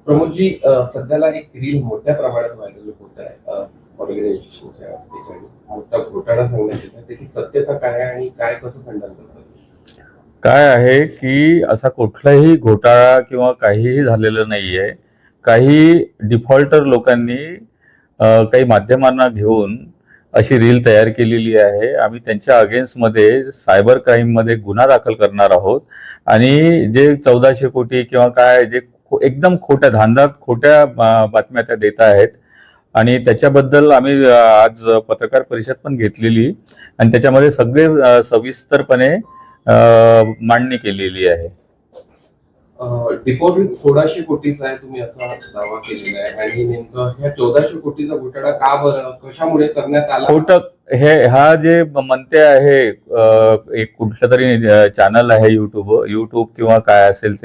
प्रमोदजी, सध्याला एक रील मोठ्या प्रमाणात व्हायरल होत आहे ऑर्गनायझेशनच्या त्याच्याने मोठा घोटाळा सांगण्यात येतो. त्याची सत्यता काय आहे आणि काय कसं खंडन करतात? काय आहे की असा कुठलाही घोटाळा किंवा काहीही झालेलं नाहीये. काही डिफॉल्टर लोकांनी काही माध्यमांना घेऊन अशी रील तयार केलेली आहे. आम्ही त्यांच्या अगेन्स्टमध्ये सायबर क्राईममध्ये गुन्हा दाखल करणार आहोत आणि जे 1400 कोटी किंवा काय जे एकदम खोट्या धांदात खोट्या बातम्या त्या देत आहेत आणि त्याच्याबद्दल आम्ही आज पत्रकार परिषद पण घेतलेली आणि त्याच्यामध्ये सगळे सविस्तरपणे मांडणी केलेली आहे. डिपॉझिट 1600 कोटीचा आहे, तुम्ही असा दावा केलेला आहे आणि नेमकं ह्या 1400 कोटीचा घोटाळा का बरं कशामुळे करण्यात आला? खोटं हा जे म्हणते आहे एक कुठलं तरी चॅनल आहे युट्यूब किंवा काय असेल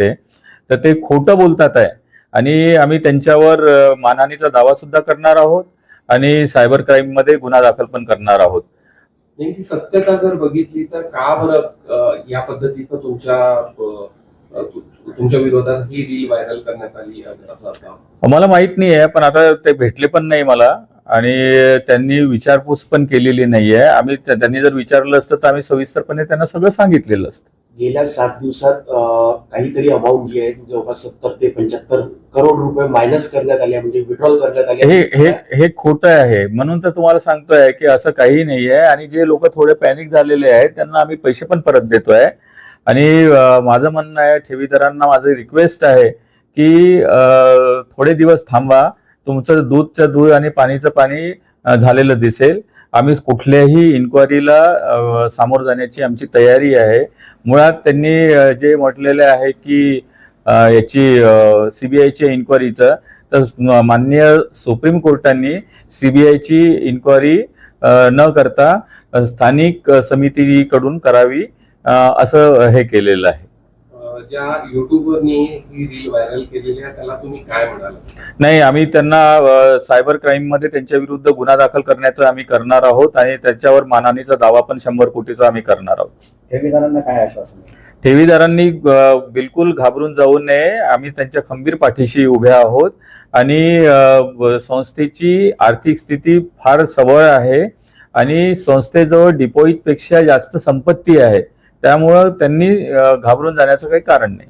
तर ते खोटं बोलतात आहे आणि आम्ही त्यांच्यावर मानहानीचा दावा सुद्धा करणार आहोत आणि सायबर क्राईम मध्ये गुन्हा दाखल पण करणार आहोत. नेमकी सत्यता जर बघितली तर का बरं या पद्धतीचं तुमच्या विरोधात ही रील व्हायरल करण्यात आली असं आता मला माहित नाही आहे, पण आता ते भेटले पण नाही मला आणि त्यांनी विचारपूस पण केलेली नाहीये. आम्ही त्यांनी जर विचारलं असतं तर आम्ही सविस्तरपणे त्यांना सगळं सांगितलेलं असतं. गेल्या 7 दिवसात काहीतरी अमाऊंट जी आहे जवळपास 70 ते 75 करोड रुपये मायनस करण्यात आले, म्हणजे विड्रॉल करण्यात आले. हे खोटं आहे म्हणून तर तुम्हाला सांगतोय की असं काही नाही आहे आणि जे लोक थोडे पॅनिक झालेले आहेत त्यांना आम्ही पैसे पण परत देतोय आणि माझं म्हणणं आहे, ठेवीदारांना माझं रिक्वेस्ट आहे की थोडे दिवस थांबा. तुमचं दूधचं दूध आणि पाणीचं पाणी झालेलं दिसेल. आम्ही कुठल्याही इन्क्वायरीला सामोर जाण्याची आमची तयारी आहे. मुळात त्यांनी जे म्हटलेले आहे की याची सीबीआयच्या इन्क्वायरीचं, तर माननीय सुप्रीम कोर्टाने सीबीआयची इन्क्वायरी न करता स्थानिक समितीकडून करावी असं हे केलेलं आहे. ज्या युट्यूबवरनी ही रील व्हायरल केलेली आहे त्याला तुम्ही काय म्हणाल? नाही, आम्ही त्यांना सायबर क्राईम मध्ये त्यांच्या विरुद्ध गुन्हा दाखल करण्याचं आम्ही करणार आहोत आणि त्याच्यावर मानहानीचा दावा पण 100 कोटीचा आम्ही करणार आहोत. ठेवीदारांना काय आश्वासन? ठेवीदारांनी बिलकुल घाबरून जाऊ नये. आम्ही त्यांच्या खंबीर पाठीशी उभे आहोत आणि संस्थेची आर्थिक स्थिती फार सबळ आहे आणि संस्थेजवळ डिपॉझिट पेक्षा जास्त संपत्ती आहे. त्यामुळं त्यांनी घाबरून जाण्याचं काही कारण नाही.